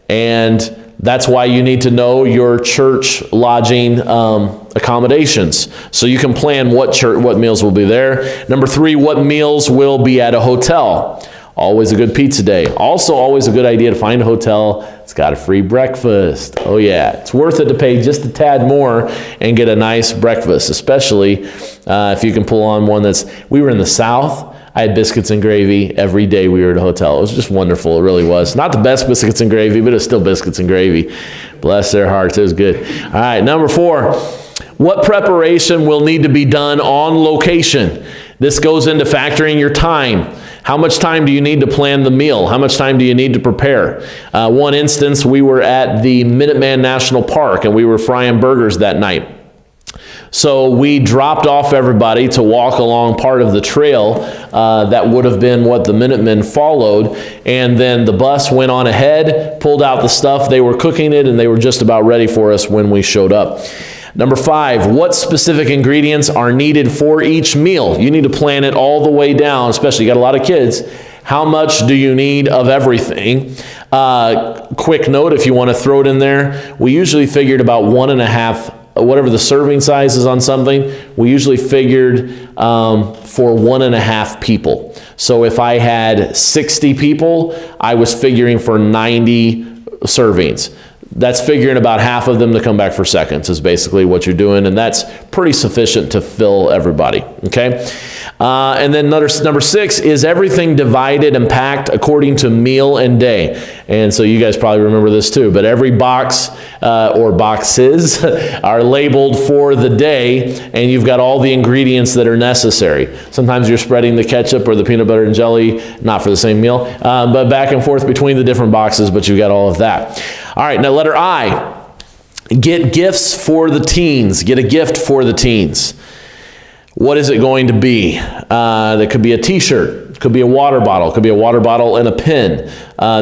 And that's why you need to know your church lodging accommodations, so you can plan what meals will be there. Number 3, what meals will be at a hotel? Always a good pizza day. Also, always a good idea to find a hotel that's got a free breakfast. Oh yeah, it's worth it to pay just a tad more and get a nice breakfast, especially if you can pull on one we were in the South. I had biscuits and gravy every day we were at a hotel. It was just wonderful, it really was. Not the best biscuits and gravy, but it was still biscuits and gravy. Bless their hearts, it was good. All right, number 4, what preparation will need to be done on location? This goes into factoring your time. How much time do you need to plan the meal? How much time do you need to prepare? One instance, we were at the Minuteman National Park, and we were frying burgers that night. So we dropped off everybody to walk along part of the trail that would have been what the Minutemen followed, and then the bus went on ahead, pulled out the stuff, they were cooking it, and they were just about ready for us when we showed up. Number 5, what specific ingredients are needed for each meal? You need to plan it all the way down, especially you got a lot of kids. How much do you need of everything? Quick note, if you want to throw it in there, we usually figured about 1.5, whatever the serving size is on something, we usually figured for 1.5 people. So if I had 60 people, I was figuring for 90 servings. That's figuring about half of them to come back for seconds is basically what you're doing, and that's pretty sufficient to fill everybody, okay? And then number 6 is everything divided and packed according to meal and day. And so you guys probably remember this too, but every box or boxes are labeled for the day, and you've got all the ingredients that are necessary. Sometimes you're spreading the ketchup or the peanut butter and jelly, not for the same meal, but back and forth between the different boxes, but you've got all of that. All right, now letter I, get gifts for the teens. Get a gift for the teens. What is it going to be? That could be a t-shirt, it could be a water bottle, it could be a water bottle and a pen,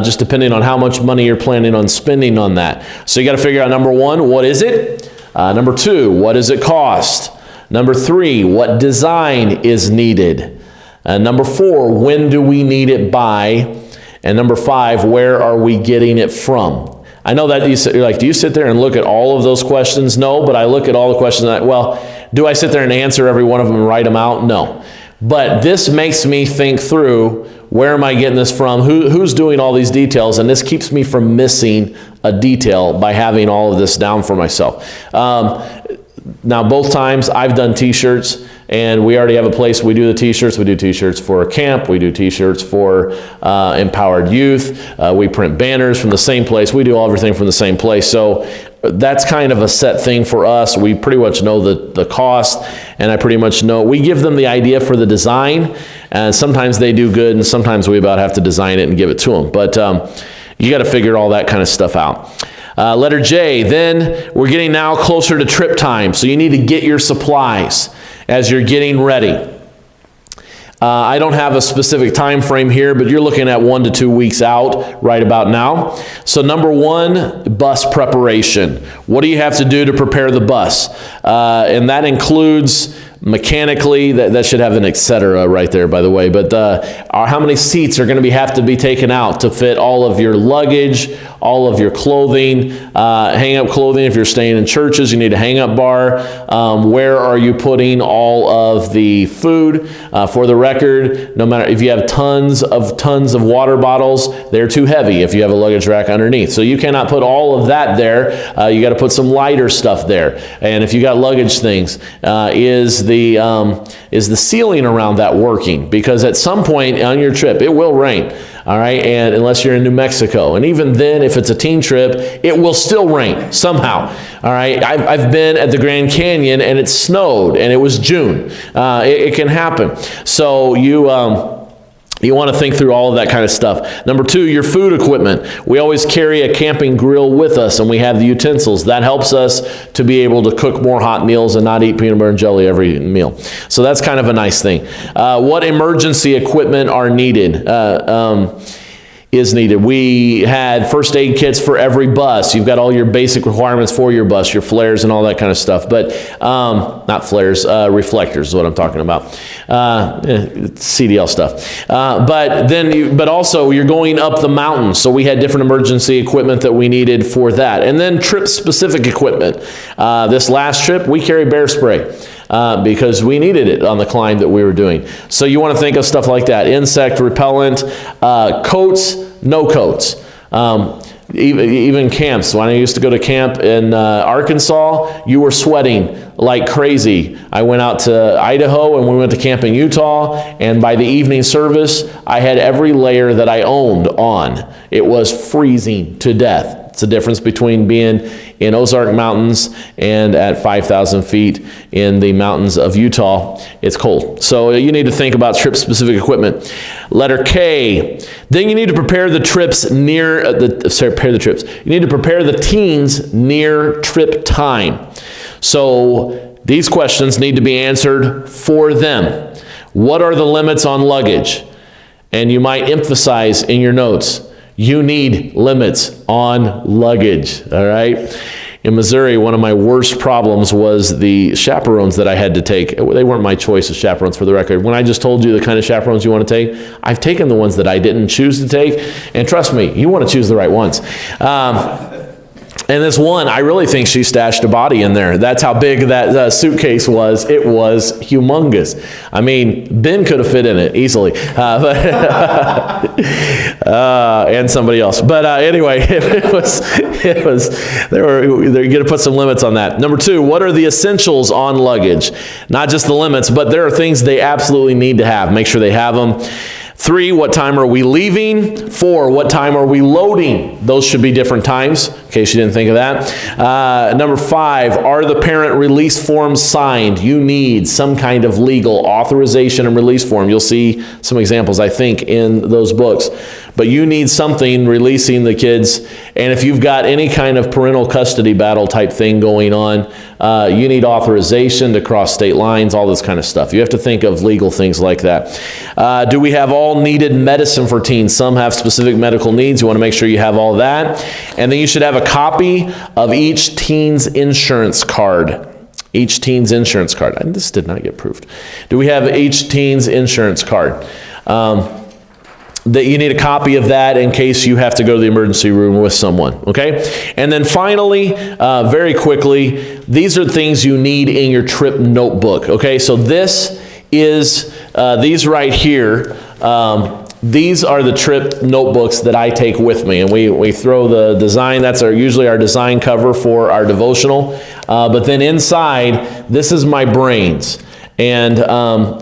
just depending on how much money you're planning on spending on that. So you got to figure out, number 1, what is it? Number 2, what does it cost? Number 3, what design is needed? Number 4, when do we need it by? And number 5, where are we getting it from? I know that you're like, do you sit there and look at all of those questions? No, but I look at all the questions. Do I sit there and answer every one of them and write them out? No. But this makes me think through, where am I getting this from? Who's doing all these details? And this keeps me from missing a detail by having all of this down for myself. Now, both times I've done t-shirts, and we already have a place we do the t-shirts. We do t-shirts for camp. We do t-shirts for empowered youth. We print banners from the same place. We do everything from the same place. So that's kind of a set thing for us. We pretty much know the cost, and I pretty much know. We give them the idea for the design, and sometimes they do good, and sometimes we about have to design it and give it to them. But you got to figure all that kind of stuff out. Letter J, then we're getting now closer to trip time, so you need to get your supplies as you're getting ready. I don't have a specific time frame here, but you're looking at 1 to 2 weeks out right about now. So number 1, bus preparation. What do you have to do to prepare the bus? And that includes mechanically, that should have an etc. right there, by the way, but how many seats are going to have to be taken out to fit all of your luggage, all of your clothing, hang-up clothing. If you're staying in churches, you need a hang-up bar. Where are you putting all of the food? For the record, no matter if you have tons of water bottles, they're too heavy if you have a luggage rack underneath. So you cannot put all of that there. You got to put some lighter stuff there. And if you got luggage things, is the ceiling around that working? Because at some point on your trip, it will rain. All right, and unless you're in New Mexico, and even then, if it's a teen trip, it will still rain somehow. All right, I've been at the Grand Canyon and it snowed, and it was June. It can happen. So you want to think through all of that kind of stuff. Number 2, your food equipment. We always carry a camping grill with us, and we have the utensils. That helps us to be able to cook more hot meals and not eat peanut butter and jelly every meal. So that's kind of a nice thing. What emergency equipment are needed? Is needed. We had first aid kits for every bus. You've got all your basic requirements for your bus, your flares and all that kind of stuff. But not flares, reflectors is what I'm talking about. CDL stuff. But also you're going up the mountain, so we had different emergency equipment that we needed for that. And then trip specific equipment. This last trip we carried bear spray. Because we needed it on the climb that we were doing. So you want to think of stuff like that. Insect repellent, coats, no coats. Even camps. When I used to go to camp in Arkansas, you were sweating like crazy. I went out to Idaho and we went to camp in Utah, and by the evening service, I had every layer that I owned on. It was freezing to death. It's the difference between being in Ozark Mountains and at 5,000 feet in the mountains of Utah. It's cold. So you need to think about trip-specific equipment. Letter K. Then you need to prepare the trips near You need to prepare the teens near trip time. So these questions need to be answered for them. What are the limits on luggage? And you might emphasize in your notes, you need limits on luggage, all right? In Missouri, one of my worst problems was the chaperones that I had to take. They weren't my choice of chaperones, for the record. When I just told you the kind of chaperones you want to take, I've taken the ones that I didn't choose to take, and trust me, you want to choose the right ones. And this one, I really think she stashed a body in there. That's how big that suitcase was. It was humongous. I mean, Ben could have fit in it easily, and somebody else. But anyway, it was. They're going to put some limits on that. Number 2, what are the essentials on luggage? Not just the limits, but there are things they absolutely need to have. Make sure they have them. 3, what time are we leaving? 4, what time are we loading? Those should be different times, in case you didn't think of that. Number 5, are the parent release forms signed? You need some kind of legal authorization and release form. You'll see some examples, I think, in those books. But you need something releasing the kids. And if you've got any kind of parental custody battle type thing going on, you need authorization to cross state lines, all this kind of stuff. You have to think of legal things like that. Do we have all needed medicine for teens? Some have specific medical needs. You want to make sure you have all that. And then you should have a copy of each teen's insurance card. Each teen's insurance card. This did not get proved. Do we have each teen's insurance card? That you need a copy of that in case you have to go to the emergency room with someone, okay? And then finally, very quickly, these are things you need in your trip notebook, okay? So this is, these right here, these are the trip notebooks that I take with me, and we throw the design, that's usually our design cover for our devotional, but then inside, this is my brains. And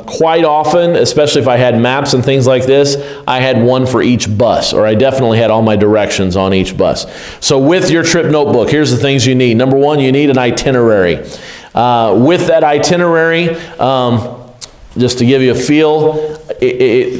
quite often, especially if I had maps and things like this, I had one for each bus, or I definitely had all my directions on each bus. So with your trip notebook, here's the things you need. Number 1, you need an itinerary. With that itinerary, just to give you a feel,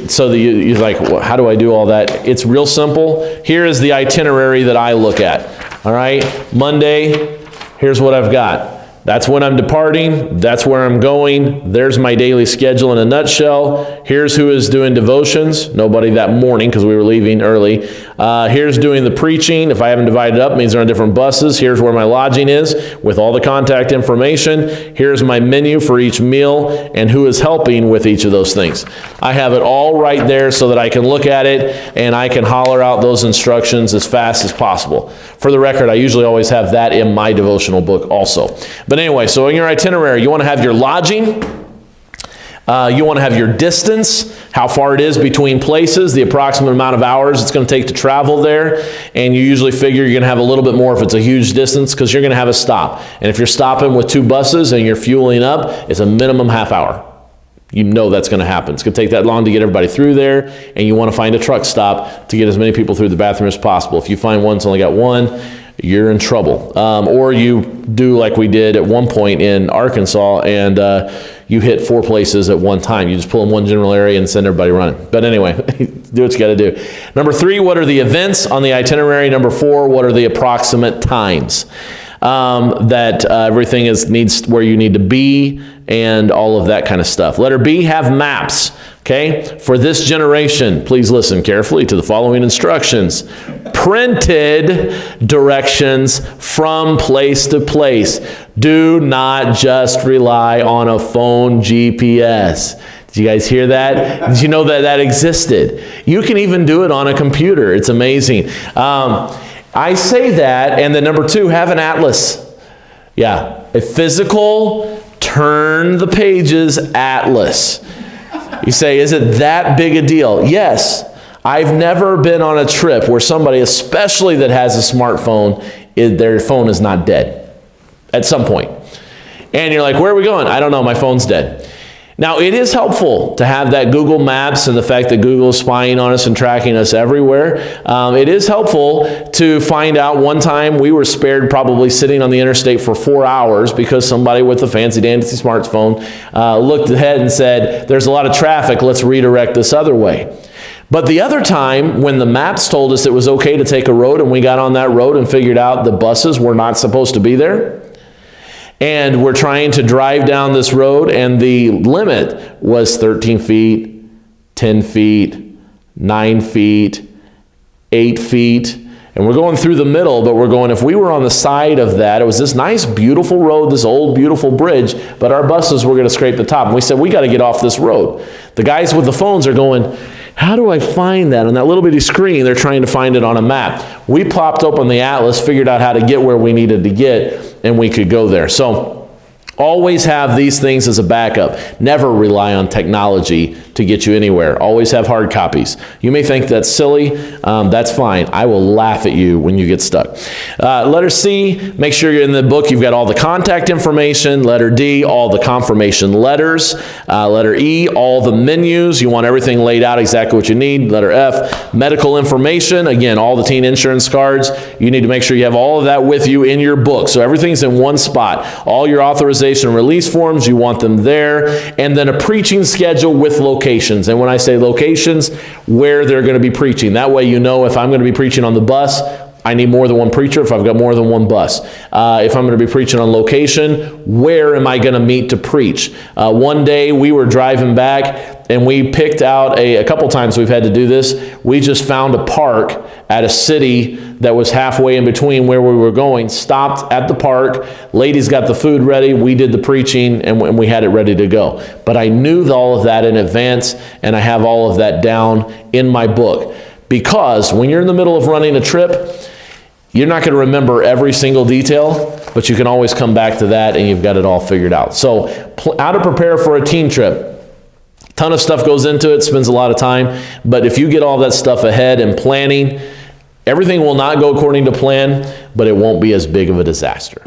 so that you're like, well, how do I do all that? It's real simple. Here is the itinerary that I look at. All right, Monday, here's what I've got. That's when I'm departing. That's where I'm going. There's my daily schedule in a nutshell. Here's who is doing devotions. Nobody that morning because we were leaving early. Here's doing the preaching. If I haven't divided up, it means they're on different buses. Here's where my lodging is with all the contact information. Here's my menu for each meal and who is helping with each of those things. I have it all right there so that I can look at it and I can holler out those instructions as fast as possible. For the record, I usually always have that in my devotional book also. But anyway, so in your itinerary, you want to have your lodging. You want to have your distance, how far it is between places, the approximate amount of hours it's going to take to travel there. And you usually figure you're going to have a little bit more if it's a huge distance because you're going to have a stop. And if you're stopping with 2 buses and you're fueling up, it's a minimum half hour. You know that's going to happen. It's going to take that long to get everybody through there, and you want to find a truck stop to get as many people through the bathroom as possible. If you find one's only got one, you're in trouble. Or you do like we did at one point in Arkansas, and you hit 4 places at one time. You just pull in one general area and send everybody running. But anyway, do what you got to do. Number 3, what are the events on the itinerary? Number 4, what are the approximate times? That everything needs where you need to be and all of that kind of stuff. Letter B, have maps. Okay, for this generation, please listen carefully to the following instructions. Printed directions from place to place. Do not just rely on a phone GPS. Did you guys hear that? Did you know that that existed? You can even do it on a computer. It's amazing. I say that, and then number 2, have an atlas. Yeah, a physical, turn the pages atlas. You say, is it that big a deal? Yes. I've never been on a trip where somebody, especially that has a smartphone, their phone is not dead at some point. And you're like, where are we going? I don't know, my phone's dead. Now, it is helpful to have that Google Maps and the fact that Google is spying on us and tracking us everywhere. It is helpful to find out. One time we were spared probably sitting on the interstate for 4 hours because somebody with a fancy dandy smartphone looked ahead and said, there's a lot of traffic, let's redirect this other way. But the other time when the maps told us it was okay to take a road and we got on that road and figured out the buses were not supposed to be there, and we're trying to drive down this road, and the limit was 13 feet, 10 feet, 9 feet, 8 feet. And we're going through the middle, but we're going, if we were on the side of that, it was this nice, beautiful road, this old, beautiful bridge, but our buses were going to scrape the top. And we said, we got to get off this road. The guys with the phones are going, how do I find that? On that little bitty screen, they're trying to find it on a map. We popped open the atlas, figured out how to get where we needed to get, and we could go there. So always have these things as a backup. Never rely on technology to get you anywhere. Always have hard copies. You may think that's silly. That's fine. I will laugh at you when you get stuck. Letter C, make sure you're in the book. You've got all the contact information. Letter D, all the confirmation letters. Letter E, all the menus. You want everything laid out exactly what you need. Letter F, medical information. Again, all the teen insurance cards. You need to make sure you have all of that with you in your book. So everything's in one spot. All your authorization and release forms, you want them there. And then a preaching schedule with locations. And when I say locations, where they're going to be preaching. That way you know if I'm going to be preaching on the bus, I need more than one preacher if I've got more than one bus. If I'm going to be preaching on location, where am I going to meet to preach? One day we were driving back and we picked out a couple times we've had to do this. We just found a park at a city that was halfway in between where we were going, stopped at the park, ladies got the food ready, we did the preaching, and we had it ready to go. But I knew all of that in advance, and I have all of that down in my book. Because when you're in the middle of running a trip, you're not going to remember every single detail, but you can always come back to that and you've got it all figured out. So how to prepare for a teen trip. Ton of stuff goes into it, spends a lot of time, but if you get all that stuff ahead and planning, everything will not go according to plan, but it won't be as big of a disaster.